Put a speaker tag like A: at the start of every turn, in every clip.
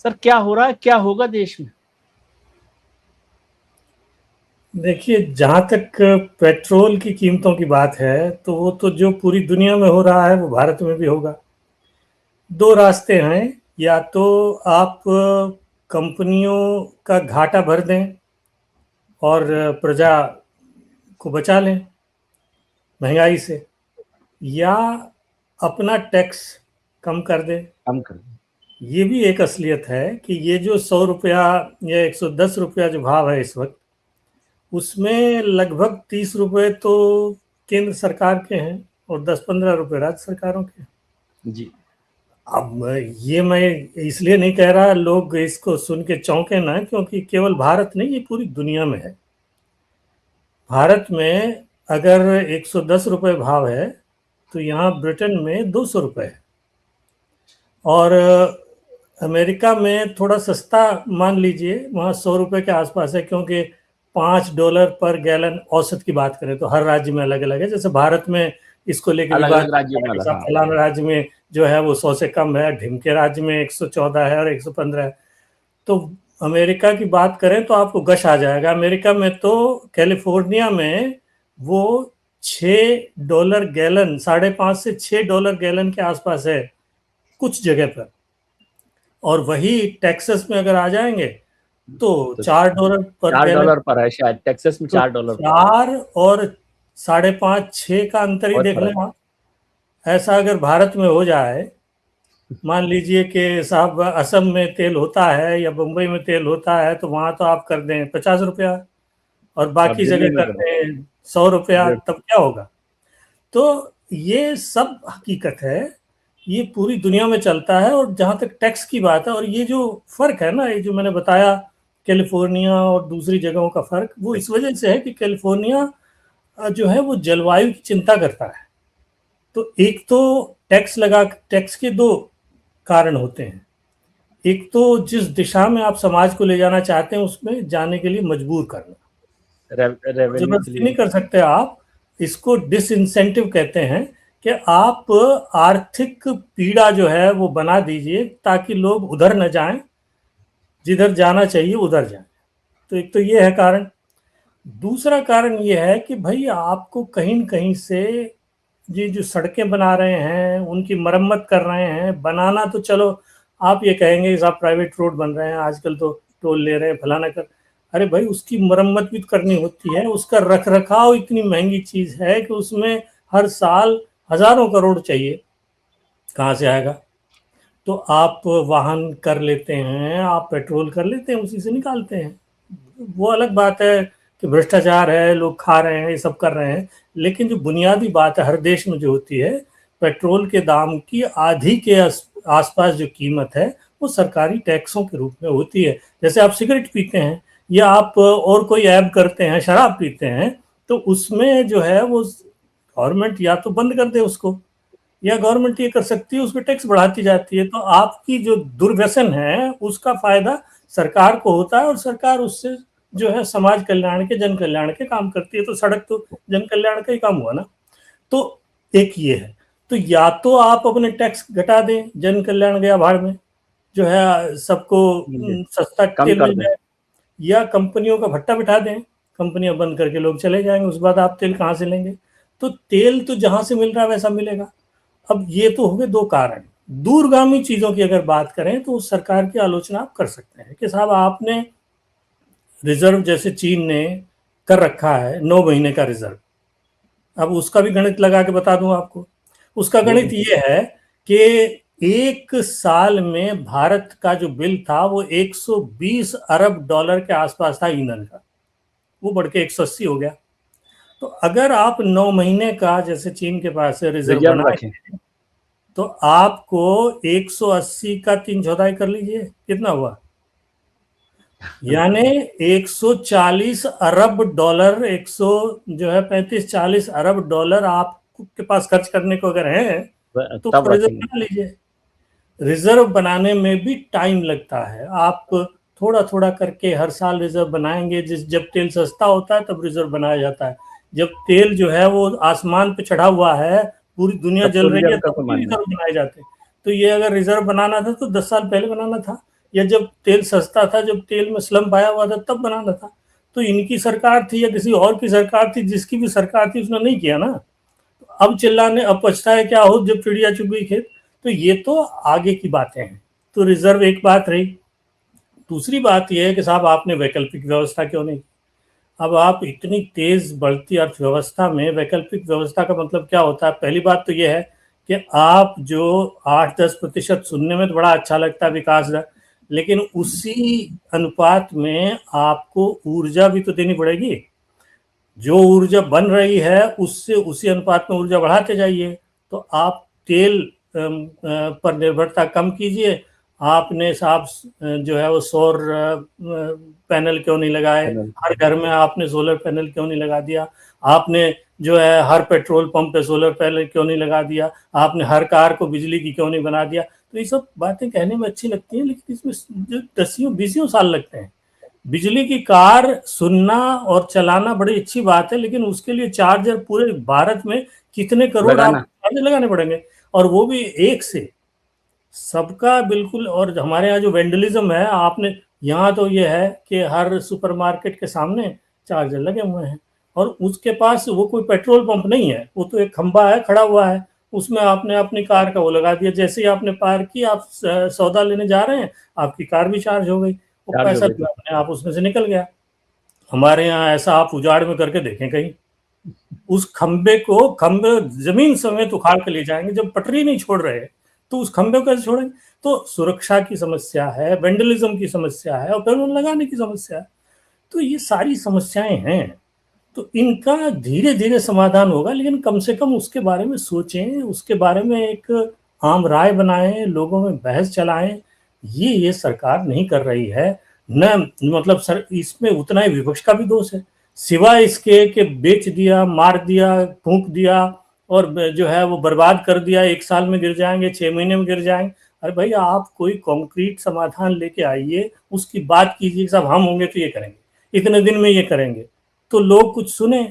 A: Sir क्या हो रहा है, क्या होगा देश में?
B: देखिए, जहाँ तक पेट्रोल की कीमतों की बात है तो वो तो जो पूरी दुनिया में हो रहा है वो भारत में भी होगा। दो रास्ते हैं, या तो आप कंपनियों का घाटा भर दें और प्रजा को बचा लें महंगाई से, या अपना टैक्स कम कर दें।
A: कम कर।
B: ये भी एक असलियत है कि ये जो 100 रुपया या 110 रुपया जो भाव है इस वक्त, उसमें लगभग 30 रुपए तो केंद्र सरकार के हैं और 10-15 रुपए राज्य सरकारों के हैं।
A: जी।
B: अब ये मैं इसलिए नहीं कह रहा लोग इसको सुन के चौंके ना, क्योंकि केवल भारत नहीं, ये पूरी दुनिया में है। भारत में अगर 110 रुपए भाव है तो यहाँ ब्रिटेन में 200 रुपए है, और अमेरिका में थोड़ा सस्ता मान लीजिए, वहाँ 100 रुपए के आसपास है, क्योंकि $5 पर गैलन औसत की बात करें तो हर राज्य में अलग अलग है। जैसे भारत में इसको लेकर
A: अलग
B: विवाद
A: अलग राज्यों में अलग, हाँ।
B: फलाना राज्य में जो है वो 100 से कम है, ढिमके राज्य में 114 है और 115 है। तो अमेरिका की बात करें तो आपको गश आ जाएगा। अमेरिका में तो कैलिफोर्निया में वो $6 गैलन, 5.5 से $6 गैलन के आसपास है कुछ जगह पर, और वही टेक्सास में अगर आ जाएंगे तो $4 पर गैलन।
A: $4 पर है शायद, टेक्सास में $4 पर।
B: 4 और 5.5 6 का अंतर ही देख लें आप। ऐसा अगर भारत में हो जाए, मान लीजिए कि साहब असम में तेल होता है या मुंबई में तेल होता है, तो वहां तो आप कर दें 50 रुपया और बाकी जगह कर दें 100 रुपया, तब क्या होगा? तो ये सब हकीकत है, ये पूरी दुनिया में चलता है। और जहाँ तक टैक्स की बात है, और ये जो फर्क है ना, ये जो मैंने बताया कैलिफोर्निया और दूसरी जगहों का फर्क, वो इस वजह से है कि कैलिफोर्निया जो है वो जलवायु की चिंता करता है। तो एक तो टैक्स के दो कारण होते हैं। एक तो जिस दिशा में आप समाज को ले जाना चाहते हैं उसमें जाने के लिए मजबूर करना, जबरदस्ती नहीं कर सकते आप। इसको डिसइंसेंटिव कहते हैं कि आप आर्थिक पीड़ा जो है वो बना दीजिए ताकि लोग उधर न जाएं, जिधर जाना चाहिए उधर जाएं। तो एक तो ये है कारण। दूसरा कारण ये है कि भाई आपको कहीं न कहीं से ये जो सड़कें बना रहे हैं उनकी मरम्मत कर रहे हैं, बनाना तो चलो आप ये कहेंगे साहब प्राइवेट रोड बन रहे हैं आजकल तो टोल ले रहे हैं फलाना कर, अरे भाई उसकी मरम्मत भी करनी होती है, उसका रख रखाव इतनी महंगी चीज है कि उसमें हर साल हजारों करोड़ चाहिए, कहाँ से आएगा? तो आप वाहन कर लेते हैं, आप पेट्रोल कर लेते हैं, उसी से निकालते हैं। वो अलग बात है कि भ्रष्टाचार है, लोग खा रहे हैं, ये सब कर रहे हैं, लेकिन जो बुनियादी बात है हर देश में जो होती है, पेट्रोल के दाम की आधी के आसपास जो कीमत है वो सरकारी टैक्सों के रूप में होती है। जैसे आप सिगरेट पीते हैं या आप और कोई ऐब करते हैं, शराब पीते हैं, तो उसमें जो है वो गवर्नमेंट या तो बंद कर दे उसको, या गवर्नमेंट ये कर सकती है उस पर टैक्स बढ़ाती जाती है। तो आपकी जो दुर्व्यसन है उसका फायदा सरकार को होता है और सरकार उससे जो है समाज कल्याण के, जन कल्याण के काम करती है। तो सड़क तो जन कल्याण का ही काम हुआ ना। तो एक ये है, तो या तो आप अपने टैक्स घटा दें, जन कल्याण गया भाड़ में, जो है सबको सस्ता तेल मिल जाए, या कंपनियों का भट्टा बिठा दें, कंपनियां बंद करके लोग चले जाएंगे, उसके बाद आप तेल कहाँ से लेंगे? तो तेल तो जहां से मिल रहा है वैसा मिलेगा। अब ये तो हो गए दो कारण। दूरगामी चीजों की अगर बात करें तो उस सरकार की आलोचना आप कर सकते हैं कि साहब आपने रिजर्व, जैसे चीन ने कर रखा है 9 महीने का रिजर्व, अब उसका भी गणित लगा के बता दूं आपको। उसका गणित ये है कि एक साल में भारत का जो बिल था वो 120 अरब डॉलर के आसपास था ईंधन का, वो बढ़ के 180 हो गया। तो अगर आप 9 महीने का जैसे चीन के पास रिजर्व बनाए तो आपको 180 का 3/4 कर लीजिए, कितना हुआ? यानी 140 अरब डॉलर, 100 जो है 35-40 अरब डॉलर आपके पास खर्च करने को अगर है तो रिजर्व बना लीजिए। रिजर्व बनाने में भी टाइम लगता है, आप थोड़ा थोड़ा करके हर साल रिजर्व बनाएंगे। जब तेल सस्ता होता है तब रिजर्व बनाया जाता है, जब तेल जो है वो आसमान पे चढ़ा हुआ है, पूरी दुनिया जल रही है, तब रिजर्व बनाए जाते हैं। तो ये अगर रिजर्व बनाना था तो 10 साल पहले बनाना था, या जब तेल सस्ता था, जब तेल में स्लम्प आया हुआ था, तब बनाना था। तो इनकी सरकार थी या किसी और की सरकार थी, जिसकी भी सरकार थी उसने नहीं किया ना। अब चिल्लाने, अब पछताए क्या हो जब चिड़िया चुग गई खेत। तो ये तो आगे की बातें हैं। तो रिजर्व एक बात रही। दूसरी बात यह है कि साहब आपने वैकल्पिक व्यवस्था क्यों नहीं। अब आप इतनी तेज बढ़ती अर्थव्यवस्था में वैकल्पिक व्यवस्था का मतलब क्या होता है? पहली बात तो यह है कि आप जो 8-10% सुनने में तो बड़ा अच्छा लगता है विकास दर, लेकिन उसी अनुपात में आपको ऊर्जा भी तो देनी पड़ेगी। जो ऊर्जा बन रही है उससे उसी अनुपात में ऊर्जा बढ़ाते जाइए। तो आप तेल पर निर्भरता कम कीजिए। आपने साहब जो है वो सौर पैनल क्यों नहीं लगाए? हर घर में आपने सोलर पैनल क्यों नहीं लगा दिया? आपने जो है हर पेट्रोल पंप पे सोलर पैनल क्यों नहीं लगा दिया? आपने हर कार को बिजली की क्यों नहीं बना दिया? तो ये सब बातें कहने में अच्छी लगती हैं, लेकिन इसमें जो 10-20 साल लगते हैं। बिजली की कार सुनना और चलाना बड़ी अच्छी बात है, लेकिन उसके लिए चार्जर पूरे भारत में कितने करोड़ आप चार्जर लगाने पड़ेंगे, और वो भी एक से सबका बिल्कुल। और हमारे यहाँ जो वेंडलिज्म है, आपने यहाँ तो ये है कि हर सुपरमार्केट के सामने चार्जर लगे हुए हैं, और उसके पास वो कोई पेट्रोल पंप नहीं है, वो तो एक खंबा है खड़ा हुआ है, उसमें आपने अपनी कार का वो लगा दिया। जैसे ही आपने पार की, आप सौदा लेने जा रहे हैं, आपकी कार भी चार्ज हो गई, वो पैसा जो अपने आप उसमें से निकल गया। हमारे यहाँ ऐसा आप उजाड़ में करके देखें कहीं, उस खंबे जमीन समेत उखाड़ के ले जाएंगे। जब पटरी नहीं छोड़ रहे तो उस खंबे को कैसे छोड़ेंगे? तो सुरक्षा की समस्या है, वेंडलिज्म की समस्या है, और बैलून लगाने की समस्या है। तो ये सारी समस्याएं हैं। तो इनका धीरे धीरे समाधान होगा, लेकिन कम से कम उसके बारे में सोचें, उसके बारे में एक आम राय बनाएं, लोगों में बहस चलाएं। ये सरकार नहीं कर रही है। न मतलब सर, इसमें उतना ही विपक्ष का भी दोष है, सिवाय इसके कि बेच दिया, मार दिया, फूंक दिया, और जो है वो बर्बाद कर दिया। 1 साल में गिर जाएंगे, 6 महीने में गिर जाएंगे। अरे भाई, आप कोई कॉन्क्रीट समाधान लेके आइए, उसकी बात कीजिए। साहब हम होंगे तो ये करेंगे, इतने दिन में ये करेंगे, तो लोग कुछ सुने,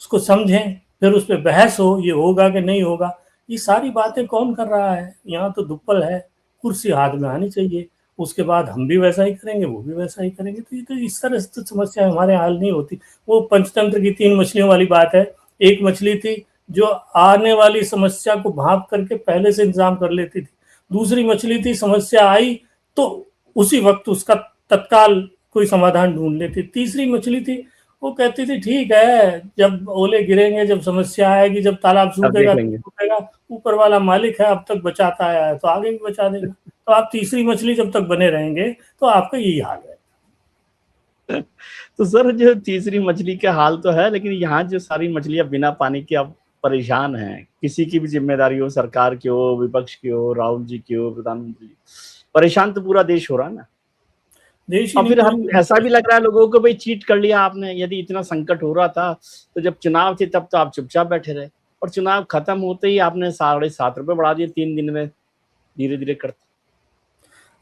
B: उसको समझें, फिर उस पर बहस हो, ये होगा कि नहीं होगा। ये सारी बातें कौन कर रहा है? यहाँ तो दुप्पल है, कुर्सी हाथ में आनी चाहिए, उसके बाद हम भी वैसा ही करेंगे, वो भी वैसा ही करेंगे। तो ये तो इस तरह से समस्या हमारे हल नहीं होती। वो पंचतंत्र की 3 मछलियों वाली बात है। एक मछली थी जो आने वाली समस्या को भांप करके पहले से इंतजाम कर लेती थी। दूसरी मछली थी, समस्या आई तो उसी वक्त उसका तत्काल कोई समाधान ढूंढ लेती। तीसरी मछली थी, वो कहती थी ठीक है, जब ओले गिरेंगे, जब समस्या आएगी, जब तालाब सूखेगा, ऊपर वाला मालिक है, अब तक बचाता आया है तो आगे भी बचा देगा। तो आप तीसरी मछली जब तक बने रहेंगे तो आपका यही हाल है।
A: तो सर, जो तीसरी मछली का हाल तो है, लेकिन यहाँ जो सारी मछलियां बिना पानी के अब परेशान हैं, किसी की भी जिम्मेदारी हो, सरकार की हो, विपक्ष की हो, राहुल जी की हो, प्रधानमंत्री, परेशान तो पूरा देश हो रहा है ना। और फिर हम ऐसा भी लग रहा है लोगों को, भाई चीट कर लिया आपने। यदि इतना संकट हो रहा था तो जब चुनाव थे तब तो आप चुपचाप बैठे रहे, और चुनाव खत्म होते ही आपने 7.5 रुपए बढ़ा दिए 3 दिन में, धीरे धीरे करते।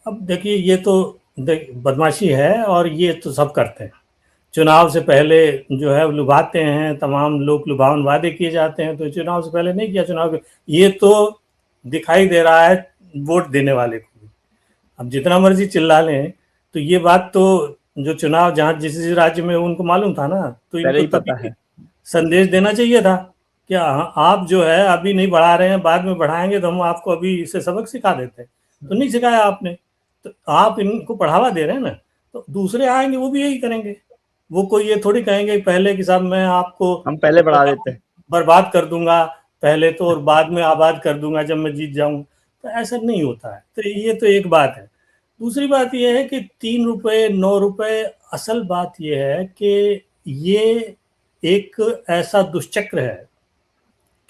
B: अब देखिए, ये तो बदमाशी है, और ये तो सब करते हैं। चुनाव से पहले जो है लुभाते हैं, तमाम लोग लुभावन वादे किए जाते हैं। तो चुनाव से पहले नहीं किया, चुनाव ये तो दिखाई दे रहा है वोट देने वाले को भी। अब जितना मर्जी चिल्ला लें, तो ये बात तो जो चुनाव जहाँ जिस राज्य में उनको मालूम था ना, तो इनको पता है, संदेश देना चाहिए था कि आप जो है अभी नहीं बढ़ा रहे हैं, बाद में बढ़ाएंगे तो हम आपको अभी इसे सबक सिखा देते हैं। तो नहीं सिखाया आपने, तो आप इनको बढ़ावा दे रहे हैं ना, तो दूसरे आएंगे वो भी यही करेंगे। वो कोई ये थोड़ी कहेंगे पहले कि साहब मैं आपको
A: हम पहले बढ़ा देते हैं,
B: बर्बाद कर दूंगा पहले तो, और बाद में आबाद कर दूंगा जब मैं जीत जाऊं। तो ऐसा नहीं होता है। तो ये तो एक बात है। दूसरी बात यह है कि 3 रुपए 9 रुपए, असल बात यह है कि ये एक ऐसा दुष्चक्र है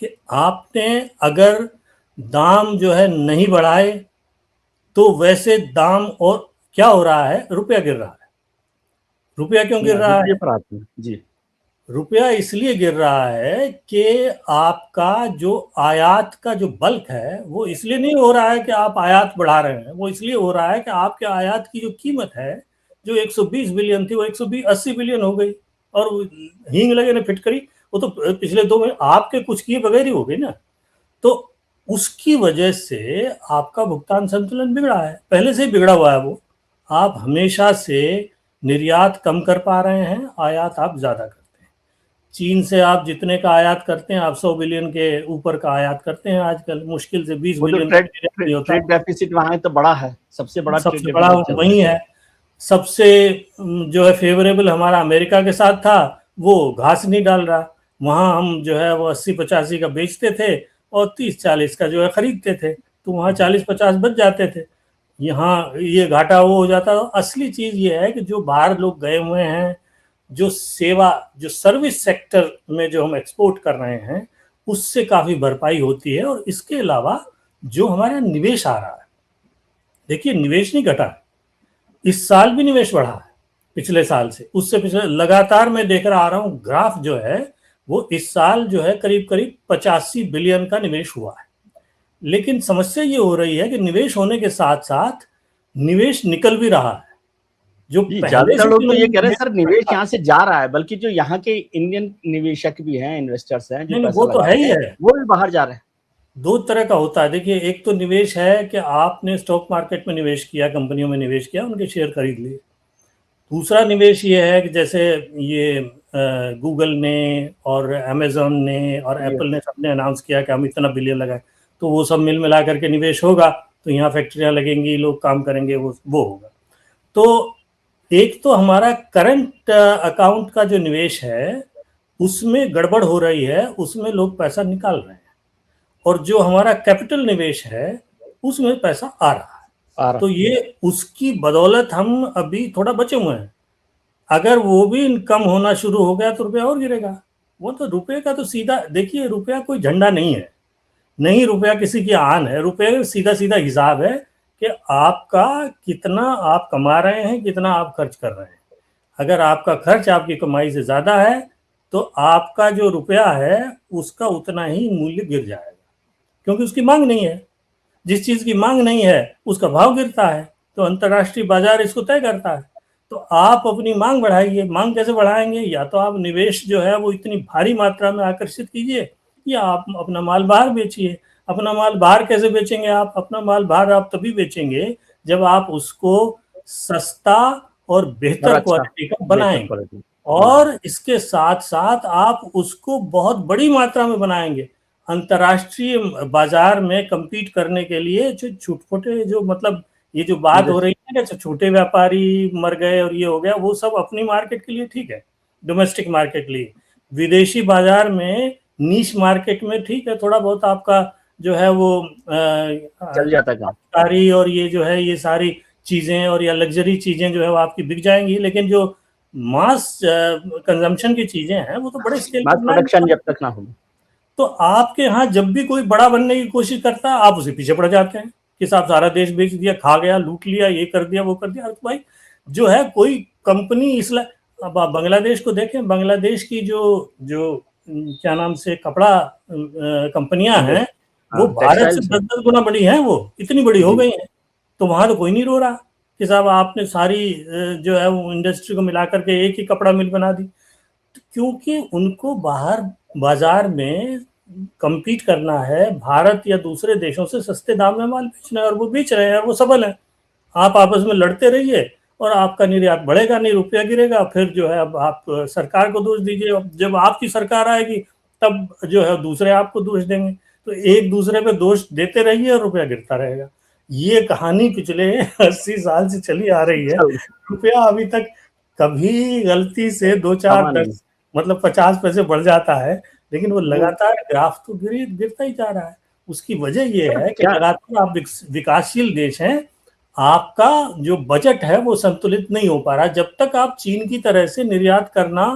B: कि आपने अगर दाम जो है नहीं बढ़ाए, तो वैसे दाम, और क्या हो रहा है, रुपया गिर रहा है। रुपया क्यों गिर रहा है?
A: जी,
B: रुपया इसलिए गिर रहा है कि आपका जो आयात का जो बल्क है, वो इसलिए नहीं हो रहा है कि आप आयात बढ़ा रहे हैं, वो इसलिए हो रहा है कि आपके आयात की जो कीमत है, जो 120 बिलियन थी, वो 180 बिलियन हो गई। और हींग लगे ने फिटकरी, वो तो पिछले 2 महीने आपके कुछ किए बगैर ही हो गई ना। तो उसकी वजह से आपका भुगतान संतुलन बिगड़ा है, पहले से ही बिगड़ा हुआ है वो। आप हमेशा से निर्यात कम कर पा रहे हैं, आयात आप ज़्यादा करते हैं। चीन से आप जितने का आयात करते हैं, आप 100 बिलियन के ऊपर का आयात करते हैं आजकल, मुश्किल से 20
A: वो तो
B: बिलियन का
A: ट्रेड
B: निर्यात नहीं होता।
A: ट्रेड डेफिसिट वहाँ तो बड़ा है, सबसे बड़ा ट्रेड
B: सबसे बड़ा
A: डेफिसिट चल रहा
B: वही है। सबसे जो है फेवरेबल हमारा अमेरिका के साथ था, वो घास नहीं डाल रहा। वहाँ हम जो है वो 80-85 का बेचते थे और 30-40 का जो है खरीदते थे, तो वहाँ 40-50 बच जाते थे। यहाँ ये घाटा वो हो जाता। असली चीज़ ये है कि जो बाहर लोग गए हुए हैं, जो सेवा, जो सर्विस सेक्टर में जो हम एक्सपोर्ट कर रहे हैं, उससे काफ़ी भरपाई होती है। और इसके अलावा जो हमारा निवेश आ रहा है, देखिए निवेश नहीं घटा, इस साल भी निवेश बढ़ा है पिछले साल से, उससे पिछले लगातार मैं देख रहा आ रहा हूँ ग्राफ जो है वो इस साल जो है करीब करीब 85 बिलियन का निवेश हुआ है। लेकिन समस्या ये हो रही है कि निवेश होने के साथ साथ निवेश निकल भी रहा है। जो
A: जी,
B: पहले
A: ज्यादातर
B: से
A: लोग तो ये कह रहे हैं
B: निवेश
A: सर निवेश यहाँ से जा रहा है, बल्कि जो यहाँ के इंडियन निवेशक भी हैं, इन्वेस्टर्स हैं जो
B: नहीं,
A: पैसा
B: वो तो
A: लगा
B: है ही
A: रहे हैं,
B: है।
A: वो भी बाहर जा रहे हैं।
B: दो तरह का होता है। देखिए, एक तो निवेश है कि आपने स्टॉक मार्केट में निवेश किया, कंपनियों में निवेश किया, उनके शेयर खरीद लिए। दूसरा निवेश ये है कि जैसे ये गूगल ने और अमेजोन ने और एप्पल ने सबने अनाउंस किया कि हम इतना बिलियन लगाए, तो वो सब मिल मिला करके निवेश होगा, तो यहाँ फैक्ट्रियाँ लगेंगी, लोग काम करेंगे, वो होगा। तो एक तो हमारा करंट अकाउंट का जो निवेश है उसमें गड़बड़ हो रही है, उसमें लोग पैसा निकाल रहे हैं, और जो हमारा कैपिटल निवेश है उसमें पैसा आ रहा है। तो ये उसकी बदौलत हम अभी थोड़ा बचे हुए हैं। अगर वो भी कम होना शुरू हो गया तो रुपया और गिरेगा। वो तो रुपये का तो सीधा देखिए, रुपया कोई झंडा नहीं है, नहीं रुपया किसी की आन है। रुपये का सीधा सीधा हिसाब है कि आपका कितना आप कमा रहे हैं, कितना आप खर्च कर रहे हैं। अगर आपका खर्च आपकी कमाई से ज़्यादा है तो आपका जो रुपया है उसका उतना ही मूल्य गिर जाएगा, क्योंकि उसकी मांग नहीं है। जिस चीज़ की मांग नहीं है उसका भाव गिरता है, तो अंतर्राष्ट्रीय बाजार इसको तय करता है। तो आप अपनी मांग बढ़ाइए। मांग कैसे बढ़ाएंगे? या तो आप निवेश जो है वो इतनी भारी मात्रा में आकर्षित कीजिए, या आप अपना माल बाहर बेचिए। अपना माल बाहर कैसे बेचेंगे? आप अपना माल बाहर आप तभी बेचेंगे जब आप उसको सस्ता और बेहतर क्वालिटी का बनाएंगे, और इसके साथ साथ आप उसको बहुत बड़ी मात्रा में बनाएंगे। अंतर्राष्ट्रीय बाजार में कम्पीट करने के लिए जो छोटे जो मतलब ये जो बात हो रही है ना, छोटे व्यापारी मर गए और ये हो गया, वो सब अपनी मार्केट के लिए ठीक है, डोमेस्टिक मार्केट के लिए। विदेशी बाजार में नीश मार्केट में ठीक है, थोड़ा बहुत आपका जो है वो
A: चल जाता काम,
B: सारी और ये जो है ये सारी चीजें और या लग्जरी चीजें जो है वो आपकी बिक जाएंगी। लेकिन जो मास कंजम्पशन की चीजें हैं वो तो बड़े स्केल
A: मास प्रोडक्शन जब तक ना हो,
B: तो आपके यहाँ जब भी कोई बड़ा बनने की कोशिश करता है आप उसे पीछे पड़ जाते हैं कि साहब सारा देश बेच दिया, खा गया, लूट लिया, ये कर दिया, वो कर दिया। तो भाई जो है कोई कंपनी इसलिए, अब आप बांग्लादेश को देखें, बांग्लादेश की जो जो क्या नाम से कपड़ा कंपनियां हैं वो भारत से 10-10 गुना बड़ी हैं, वो इतनी बड़ी हो गई हैं। तो वहां तो कोई नहीं रो रहा कि साहब आपने सारी जो है वो इंडस्ट्री को मिलाकर के एक ही कपड़ा मिल बना दी। क्योंकि उनको बाहर बाजार में कम्पीट करना है, भारत या दूसरे देशों से सस्ते दाम में माल बेचना है, और वो बेच रहे हैं और वो सबल है। आप आपस में लड़ते रहिए और आपका निर्यात बढ़ेगा नहीं, रुपया गिरेगा। फिर जो है अब आप सरकार को दोष दीजिए, जब आपकी सरकार आएगी तब जो है दूसरे आपको दोष देंगे। तो एक दूसरे पे दोष देते रहिए और रुपया गिरता रहेगा। ये कहानी पिछले 80 साल से चली आ रही है। रुपया अभी तक कभी गलती से 2-4-10 मतलब 50 पैसे बढ़ जाता है, लेकिन वो लगातार ग्राफ तो गिरता ही जा रहा है। उसकी वजह ये है कि लगातार आप विकासशील देश हैं, आपका जो बजट है वो संतुलित नहीं हो पा रहा। जब तक आप चीन की तरह से निर्यात करना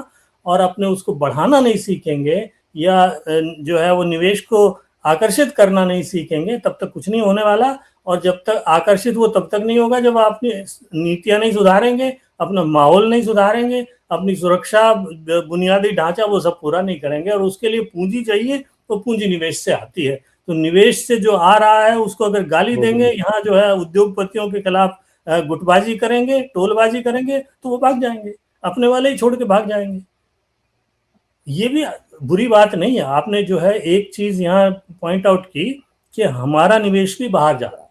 B: और अपने उसको बढ़ाना नहीं सीखेंगे, या जो है वो निवेश को आकर्षित करना नहीं सीखेंगे, तब तक कुछ नहीं होने वाला। और जब तक आकर्षित वो तब तक नहीं होगा जब आप नीतियां नहीं सुधारेंगे, अपना माहौल नहीं सुधारेंगे, अपनी सुरक्षा बुनियादी ढांचा वो सब पूरा नहीं करेंगे। और उसके लिए पूंजी चाहिए, तो पूंजी निवेश से आती है। तो निवेश से जो आ रहा है उसको अगर गाली देंगे, यहाँ जो है उद्योगपतियों के खिलाफ गुटबाजी करेंगे, टोलबाजी करेंगे, तो वो भाग जाएंगे, अपने वाले ही छोड़ के भाग जाएंगे। ये भी बुरी बात नहीं है। आपने जो है एक चीज यहाँ पॉइंट आउट की कि हमारा निवेश भी बाहर जा रहा है,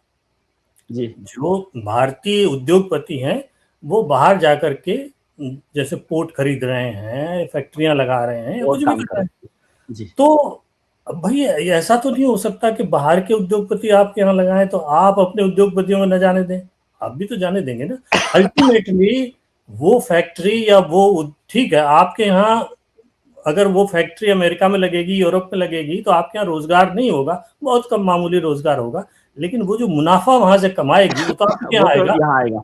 A: जी।
B: जो भारतीय उद्योगपति हैं वो बाहर जाकर के जैसे पोर्ट खरीद रहे हैं, फैक्ट्रियां लगा रहे हैं या
A: और
B: कुछ भी
A: काम
B: कर
A: कर
B: रहे हैं।
A: जी।
B: तो भाई ऐसा तो नहीं हो सकता कि बाहर के उद्योगपति आपके यहाँ लगाएं तो आप अपने उद्योगपतियों में न जाने दें। आप भी तो जाने देंगे ना। अल्टीमेटली वो फैक्ट्री या वो ठीक है, आपके यहाँ अगर वो फैक्ट्री अमेरिका में लगेगी, यूरोप में लगेगी, तो आपके यहाँ रोजगार नहीं होगा, बहुत कम मामूली रोजगार होगा, लेकिन वो जो मुनाफा वहां से कमाएगी वो तो आपके
A: वो
B: यहाँ
A: तो
B: आएगा।
A: यहाँ आएगा।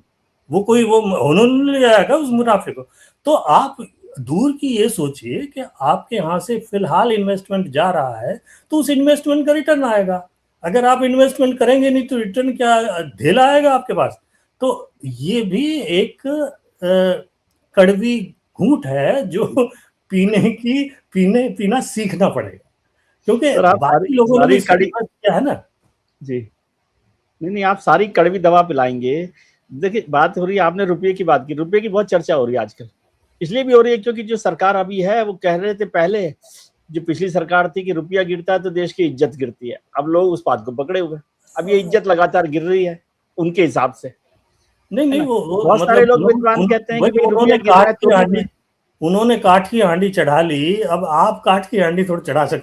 B: वो कोई वो उन्होंने ले आएगा उस मुनाफे को। तो आप दूर की ये सोचिए कि आपके यहाँ से फिलहाल इन्वेस्टमेंट जा रहा है तो उस इन्वेस्टमेंट का रिटर्न आएगा। अगर आप इन्वेस्टमेंट करेंगे नहीं तो रिटर्न क्या ढेला आएगा आपके पास। तो ये भी एक कड़वी घूंट है जो पीना सीखना पड़ेगा, क्योंकि
A: सर आप
B: बाकी लोगों ने भी
A: सारी
B: इसका
A: कड़ी
B: विरोध किया है ना।
A: जी। नहीं, आप सारी कड़वी दवा पिलाएँगे। देखिए, बात हो रही है, आपने रुपये की बात की, रुपये की बहुत चर्चा हो रही है आजकल। इसलिए भी हो रही है क्योंकि जो सरकार अभी है वो कह रहे थे पहले, जो पिछली सरकार थी कि रुपया गिरता है तो देश की इज्जत गिरती है। अब लोग उस बात को पकड़े हुए हैं। अब ये इज्जत लगातार गिर रही है उनके हिसाब से,
B: नहीं
A: है
B: नहीं
A: ना?
B: वो
A: बहुत सारे
B: मतलब
A: लोग विद्वान कहते हैं कि
B: भाई
A: भाई रुपया
B: उन्होंने
A: गिर रहा है तो भी मैं
B: उन्होंने काठ की हांडी चढ़ा ली, अब आप काठ की हांडी थोड़ी चढ़ा सकते